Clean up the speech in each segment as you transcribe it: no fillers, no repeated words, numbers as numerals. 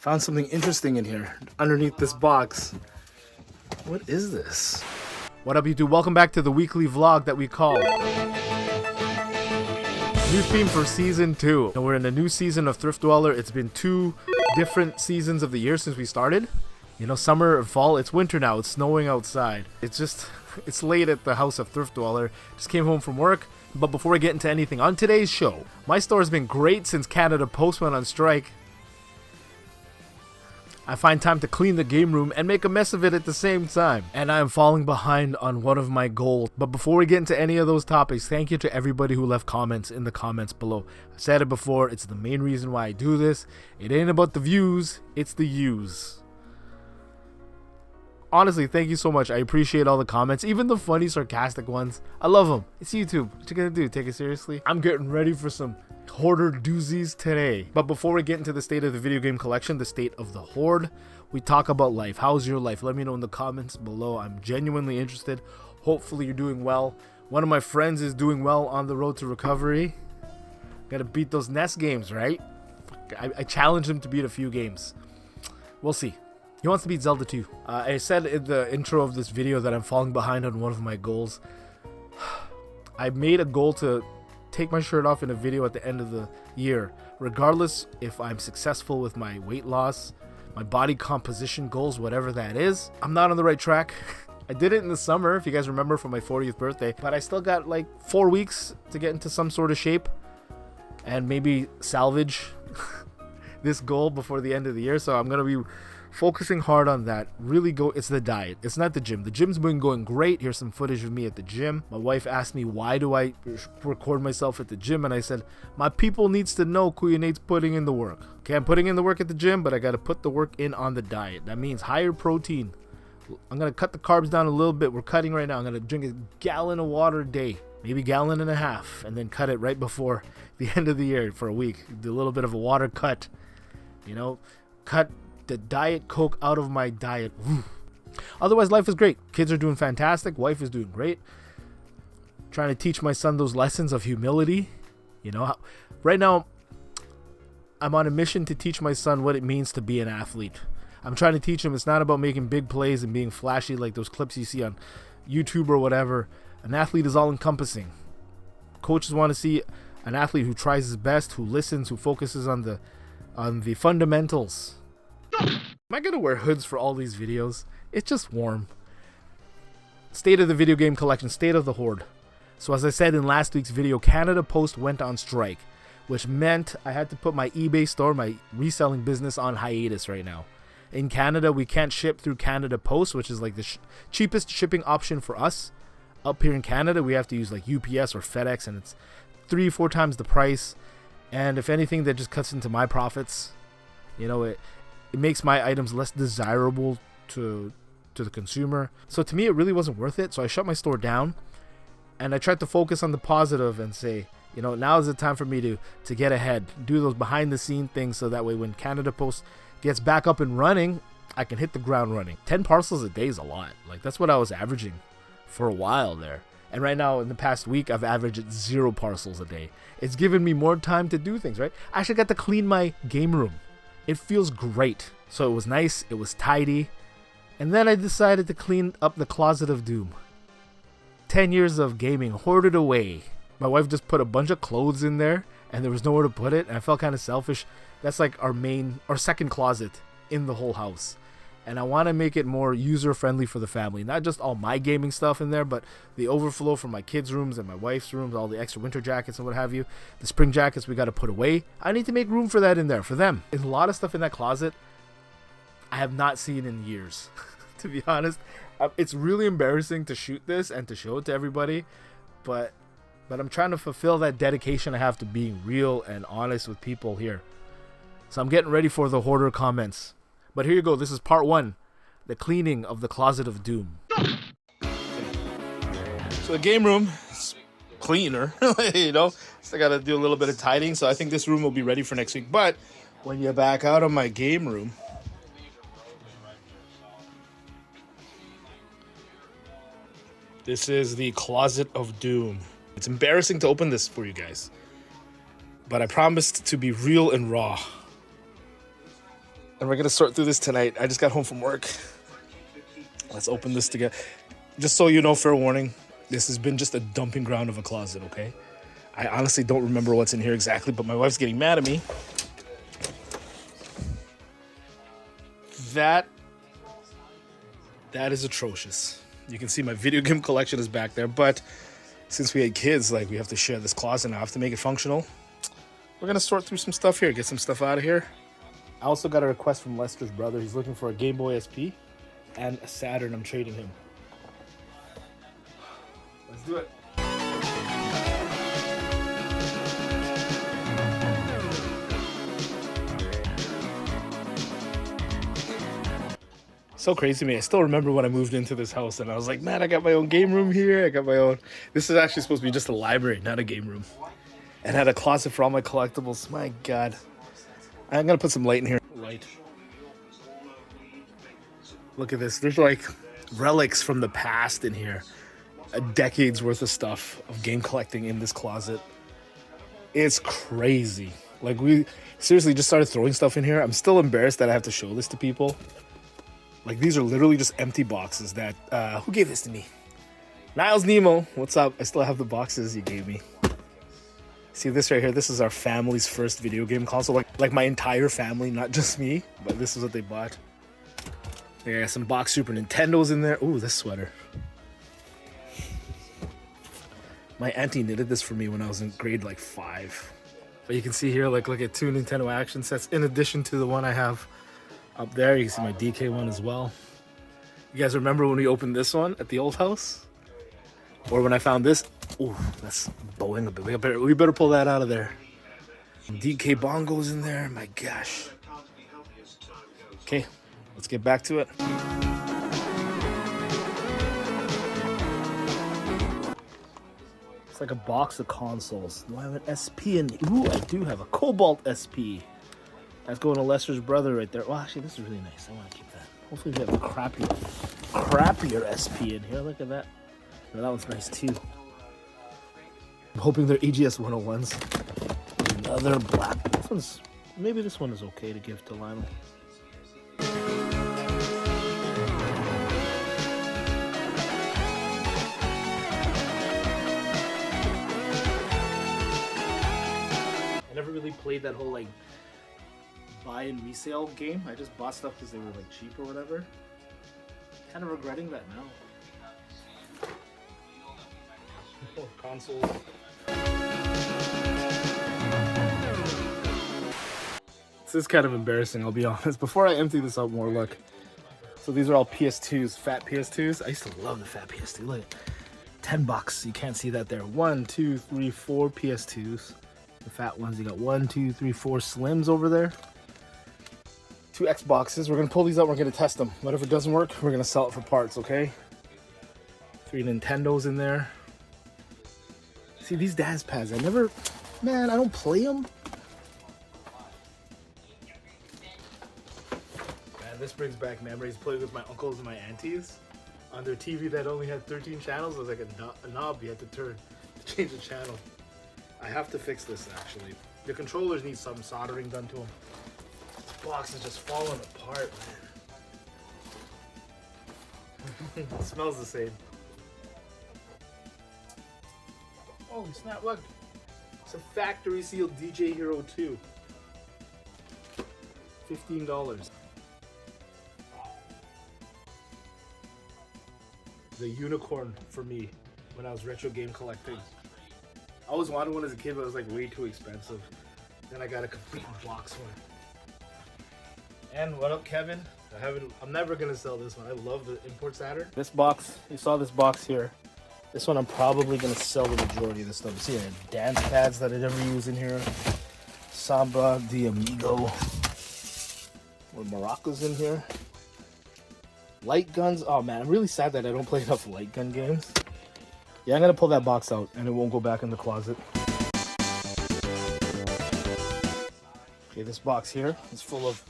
Found something interesting in here underneath this box. What is this? What up, YouTube? Welcome back to the weekly vlog that we call New Theme for Season 2. And we're in a new season of Thrift Dweller. It's been 2 different seasons of the year since we started. You know, summer and fall. It's winter now. It's snowing outside. It's late at the house of Thrift Dweller. Just came home from work. But before I get into anything on today's show, my store has been great since Canada Post went on strike. I find time to clean the game room and make a mess of it at the same time. And I am falling behind on one of my goals. But before we get into any of those topics, thank you to everybody who left comments in the comments below. I said it before, it's the main reason why I do this. It ain't about the views, it's the use. Honestly, thank you so much. I appreciate all the comments, even the funny, sarcastic ones. I love them. It's YouTube. What you gonna do? Take it seriously? I'm getting ready for some hoarder doozies today. But before we get into the state of the video game collection, the state of the hoard, we talk about life. How's your life? Let me know in the comments below. I'm genuinely interested. Hopefully you're doing well. One of my friends is doing well on the road to recovery. Gotta beat those NES games, right? I challenged him to beat a few games. We'll see. He wants to beat Zelda 2. I said in the intro of this video that I'm falling behind on one of my goals. I made a goal to take my shirt off in a video at the end of the year, regardless if I'm successful with my weight loss, my body composition goals, whatever that is. I'm not on the right track. I did it in the summer, if you guys remember, for my 40th birthday, but I still got like 4 weeks to get into some sort of shape and maybe salvage this goal before the end of the year. So I'm gonna be focusing hard on that. Really it's the diet. It's not the gym. The gym's been going great. Here's some footage of me at the gym. My wife asked me, why do I record myself at the gym? And I said, my people needs to know Kuya Nate's putting in the work. Okay, I'm putting in the work at the gym, but I got to put the work in on the diet. That means higher protein. I'm going to cut the carbs down a little bit. We're cutting right now. I'm going to drink a gallon of water a day, maybe gallon and a half, and then cut it right before the end of the year for a week. Do a little bit of a water cut, you know, cut the Diet Coke out of my diet. Otherwise, life is great. Kids are doing fantastic. Wife is doing great. Trying to teach my son those lessons of humility. You know, right now, I'm on a mission to teach my son what it means to be an athlete. I'm trying to teach him it's not about making big plays and being flashy like those clips you see on YouTube or whatever. An athlete is all encompassing. Coaches want to see an athlete who tries his best, who listens, who focuses on the fundamentals. Am I gonna wear hoods for all these videos? It's just warm. State of the video game collection, state of the hoard. So as I said in last week's video, Canada Post went on strike, which meant I had to put my eBay store, my reselling business, on hiatus right now. In Canada, we can't ship through Canada Post, which is like the cheapest shipping option for us. Up here in Canada, we have to use like UPS or FedEx, and it's 3-4 times the price. And if anything, that just cuts into my profits. You know, it makes my items less desirable to the consumer. So to me, it really wasn't worth it. So I shut my store down, and I tried to focus on the positive and say, you know, now is the time for me to get ahead, do those behind the scene things, so that way when Canada Post gets back up and running, I can hit the ground running. 10 parcels a day is a lot. Like, that's what I was averaging for a while there. And right now, in the past week, I've averaged 0 parcels a day. It's given me more time to do things, right? I actually got to clean my game room. It feels great. So it was nice, it was tidy. And then I decided to clean up the closet of doom. 10 years of gaming hoarded away. My wife just put a bunch of clothes in there, and there was nowhere to put it, and I felt kind of selfish. That's like our second closet in the whole house. And I want to make it more user-friendly for the family. Not just all my gaming stuff in there, but the overflow from my kids' rooms and my wife's rooms, all the extra winter jackets and what have you. The spring jackets we got to put away. I need to make room for that in there, for them. There's a lot of stuff in that closet I have not seen in years, to be honest. It's really embarrassing to shoot this and to show it to everybody, but I'm trying to fulfill that dedication I have to being real and honest with people here. So I'm getting ready for the hoarder comments. But here you go. This is part 1, the cleaning of the closet of doom. So the game room is cleaner, you know. So I got to do a little bit of tidying. So I think this room will be ready for next week. But when you back out of my game room, this is the closet of doom. It's embarrassing to open this for you guys, but I promised to be real and raw. And we're gonna sort through this tonight. I just got home from work. Let's open this together. Just so you know, fair warning, this has been just a dumping ground of a closet, okay? I honestly don't remember what's in here exactly, but my wife's getting mad at me. That is atrocious. You can see my video game collection is back there, but since we had kids, like, we have to share this closet now. I have to make it functional. We're gonna sort through some stuff here, get some stuff out of here. I also got a request from Lester's brother. He's looking for a Game Boy SP and a Saturn. I'm trading him. Let's do it. So crazy to me. I still remember when I moved into this house and I was like, man, I got my own game room here. I got my own. This is actually supposed to be just a library, not a game room. And had a closet for all my collectibles. My God. I'm going to put some light in here. Light. Look at this. There's like relics from the past in here. A decade's worth of stuff of game collecting in this closet. It's crazy. Like, we seriously just started throwing stuff in here. I'm still embarrassed that I have to show this to people. Like, these are literally just empty boxes that, who gave this to me? Niles Nemo, what's up? I still have the boxes you gave me. See this right here? This is our family's first video game console. Like my entire family, not just me, but this is what they bought. They got some box Super Nintendos in there. Ooh, this sweater. My auntie knitted this for me when I was in grade like 5. But you can see here, like, look at 2 Nintendo action sets in addition to the one I have up there. You can see my DK one as well. You guys remember when we opened this one at the old house? Or when I found this? Ooh, that's bowing a bit. We better pull that out of there. DK bongos in there. My gosh. Okay, let's get back to it. It's like a box of consoles. Do I have an SP in? Ooh, I do have a Cobalt SP. That's going to Lester's brother right there. Well, actually, this is really nice. I want to keep that. Hopefully we have a crappier SP in here. Look at that. No, that one's nice too. I'm hoping they're EGS 101s. Another black. This one's, maybe this one is okay to give to Lionel. I never really played that whole like buy and resale game. I just bought stuff because they were like cheap or whatever. Kind of regretting that now. Oh, consoles. This is kind of embarrassing, I'll be honest. Before I empty this out more, look. So these are all PS2s, fat PS2s. I used to love the fat PS2. Look, $10. You can't see that there. 1, 2, 3, 4 PS2s. The fat ones. You got 1, 2, 3, 4 Slims over there. 2 Xboxes. We're gonna pull these out. We're gonna test them. Whatever doesn't work, we're gonna sell it for parts. Okay. 3 Nintendos in there. See these Daz pads. I don't play them. Man, this brings back memories. Playing with my uncles and my aunties on their TV that only had 13 channels. It was like a knob you had to turn to change the channel. I have to fix this actually. The controllers need some soldering done to them. This box is just falling apart, man. It smells the same. Holy snap, look. It's a factory sealed DJ Hero 2. $15. The unicorn for me when I was retro game collecting. I always wanted one as a kid, but it was like way too expensive. Then I got a complete box one. And what up, Kevin? I'm never gonna sell this one. I love the import Saturn. This box, you saw this box here. This one I'm probably gonna sell the majority of this stuff. See, I have dance pads that I never use in here. Samba de Amigo. With maracas in here. Light guns. Oh man, I'm really sad that I don't play enough light gun games. Yeah, I'm gonna pull that box out and it won't go back in the closet. Okay, this box here is full of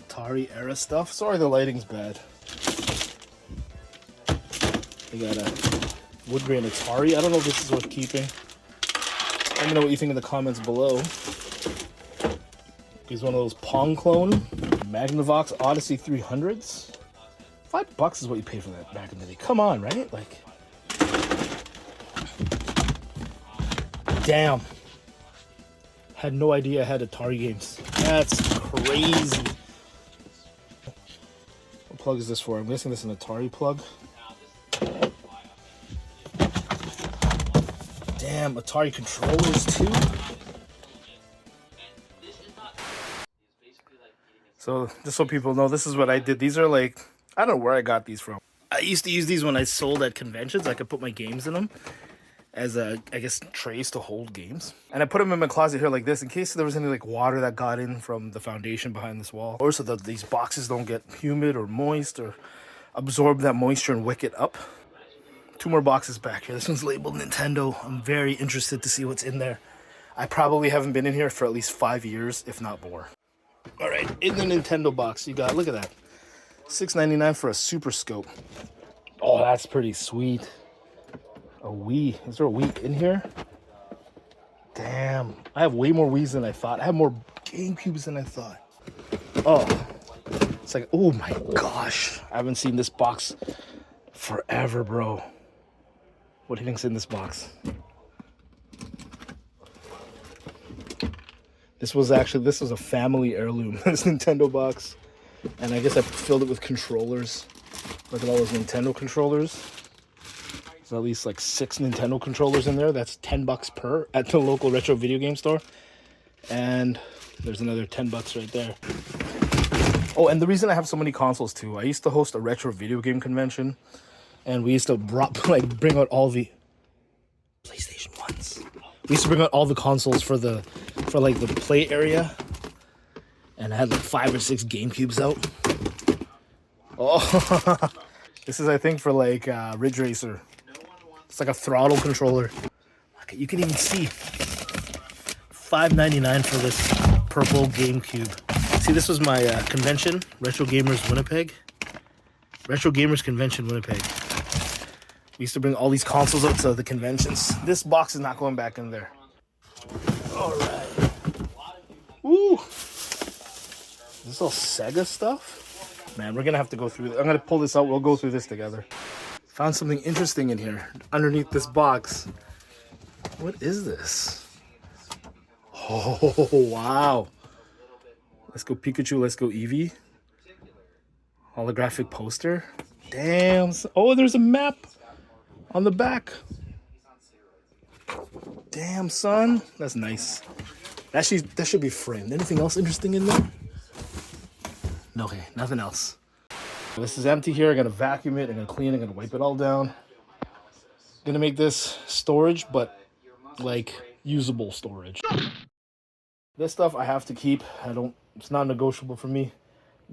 Atari era stuff. Sorry the lighting's bad. I got a wood grain Atari. I don't know if this is worth keeping. Let me know what you think in the comments below. Here's one of those Pong clone. Magnavox Odyssey 300s. $5 is what you paid for that back in the day. Come on, right? Like, damn. Had no idea I had Atari games. That's crazy. What plug is this for? I'm guessing this is an Atari plug. Damn, Atari controllers too. So just so people know, this is what I did. These are like, I don't know where I got these from. I used to use these when I sold at conventions. I could put my games in them as I guess trays to hold games. And I put them in my closet here like this in case there was any like water that got in from the foundation behind this wall, or so that these boxes don't get humid or moist or absorb that moisture and wick it up. 2 more boxes back here. This one's labeled Nintendo. I'm very interested to see what's in there. I probably haven't been in here for at least 5 years, if not more. All right, in the Nintendo box, you got, look at that, $6.99 for a Super Scope. Oh, that's pretty sweet. A Wii. Is there a Wii in here? Damn, I have way more Wiis than I thought. I have more GameCubes than I thought. Oh, it's like, oh my gosh. I haven't seen this box forever, bro. What do you think's in this box? This was a family heirloom, this Nintendo box. And I guess I filled it with controllers. Look at all those Nintendo controllers. There's at least like 6 Nintendo controllers in there. That's $10 per at the local retro video game store. And there's another $10 right there. Oh, and the reason I have so many consoles too, I used to host a retro video game convention. And we used to bring out all the PlayStation 1s. We used to bring out all the consoles for like the play area, and I had like 5 or 6 GameCubes out. Oh, this is I think for like Ridge Racer. It's like a throttle controller. Okay, you can even see $5.99 for this purple GameCube. See, this was my convention, Retro Gamers Winnipeg. Retro Gamers Convention Winnipeg. We used to bring all these consoles out to the conventions. This box is not going back in there. All right. Woo! Is this all Sega stuff? Man, we're gonna have to go through. I'm gonna pull this out. We'll go through this together. Found something interesting in here underneath this box. What is this? Oh wow! Let's go Pikachu. Let's go Eevee. Holographic poster. Damn. Oh, there's a map on the back. Damn, son. That's nice. That should be framed. Anything else interesting in there? No, okay, nothing else. This is empty here. I'm gonna vacuum it. I'm gonna clean it. I'm gonna wipe it all down. Gonna make this storage, but like usable storage. This stuff I have to keep. It's not negotiable for me.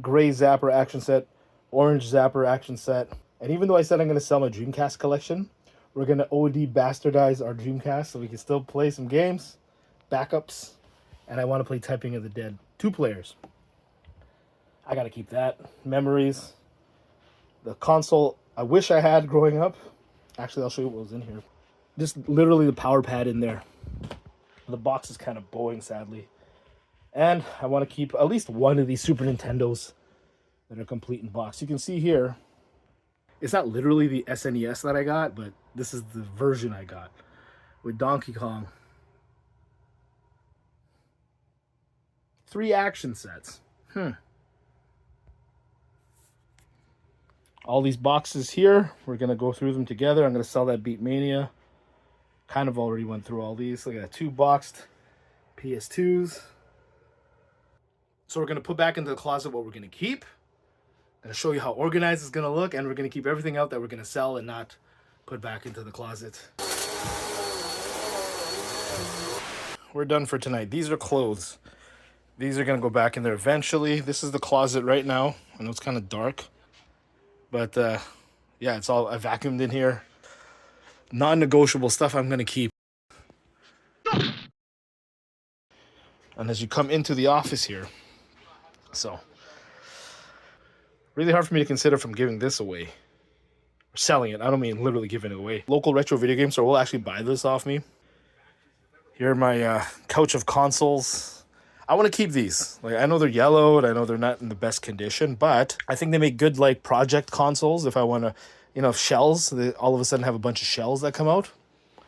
Gray Zapper action set, orange Zapper action set. And even though I said I'm gonna sell my Dreamcast collection, we're gonna OD bastardize our Dreamcast so we can still play some games, backups, and I want to play Typing of the Dead. 2 players. I gotta keep that. Memories. The console I wish I had growing up. Actually, I'll show you what was in here. Just literally the power pad in there. The box is kind of bowing, sadly. And I want to keep at least one of these Super Nintendos that are complete in box. You can see here, it's not literally the SNES that I got, but this is the version I got with Donkey Kong. 3 action sets. All these boxes here, we're going to go through them together. I'm going to sell that Beatmania. Kind of already went through all these. Look at that, 2 boxed PS2s. So we're going to put back into the closet what we're going to keep. I'm going to show you how organized it's going to look, and we're going to keep everything out that we're going to sell and not put back into the closet. We're done for tonight. These are clothes. These are going to go back in there eventually. This is the closet right now. I know it's kind of dark. But, yeah, it's all I vacuumed in here. Non-negotiable stuff I'm going to keep. And as you come into the office here, so really hard for me to consider from giving this away or selling it. I don't mean literally giving it away. Local retro video game store will actually buy this off me. Here are my couch of consoles. I want to keep these. Like, I know they're yellowed, I know they're not in the best condition, but I think they make good like project consoles. If I want to, you know, shells, they all of a sudden have a bunch of shells that come out.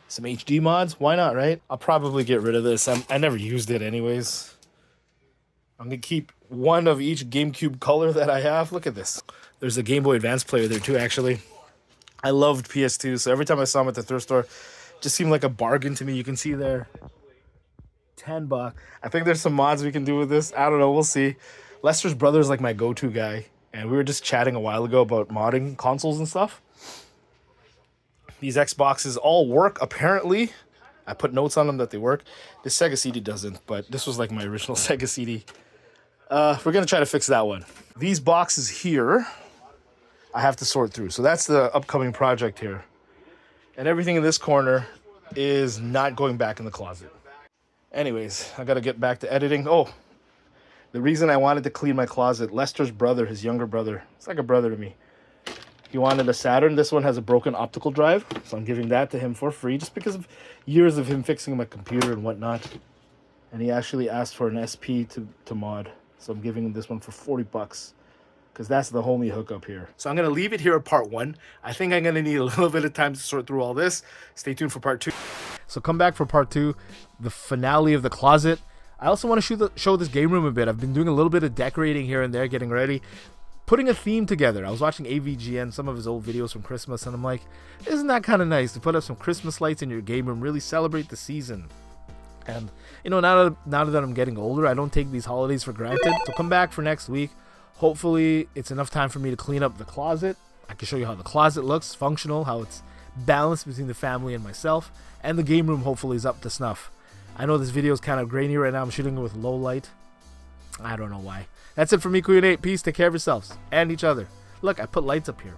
Some HD mods, why not, right? I'll probably get rid of this. I never used it anyways. I'm gonna keep one of each GameCube color that I have. Look at this. There's a Game Boy Advance player there too, actually. I loved PS2, so every time I saw them at the thrift store, it just seemed like a bargain to me. You can see there, $10. I think there's some mods we can do with this. I don't know, we'll see. Lester's brother is like my go-to guy, and we were just chatting a while ago about modding consoles and stuff. These Xboxes all work, apparently. I put notes on them that they work. This Sega CD doesn't, but this was like my original Sega CD. We're going to try to fix that one. These boxes here, I have to sort through. So that's the upcoming project here. And everything in this corner is not going back in the closet. Anyways, I got to get back to editing. Oh, the reason I wanted to clean my closet, Lester's brother, his younger brother, it's like a brother to me. He wanted a Saturn. This one has a broken optical drive, so I'm giving that to him for free just because of years of him fixing my computer and whatnot. And he actually asked for an SP to mod, so I'm giving him this one for $40 because that's the homie hookup here. So I'm going to leave it here at part 1. I think I'm going to need a little bit of time to sort through all this. Stay tuned for part 2. So come back for part 2, the finale of the closet. I also want to show this game room a bit. I've been doing a little bit of decorating here and there, getting ready, putting a theme together. I was watching AVGN, some of his old videos from Christmas, and I'm like, isn't that kind of nice to put up some Christmas lights in your game room, really celebrate the season? And, you know, now that I'm getting older, I don't take these holidays for granted. So come back for next week. Hopefully, it's enough time for me to clean up the closet. I can show you how the closet looks, functional, how it's balanced between the family and myself, and the game room hopefully is up to snuff. I know this video is kind of grainy right now. I'm shooting it with low light. I don't know why. That's it for me, Queen 8. Peace. Take care of yourselves and each other. Look, I put lights up here.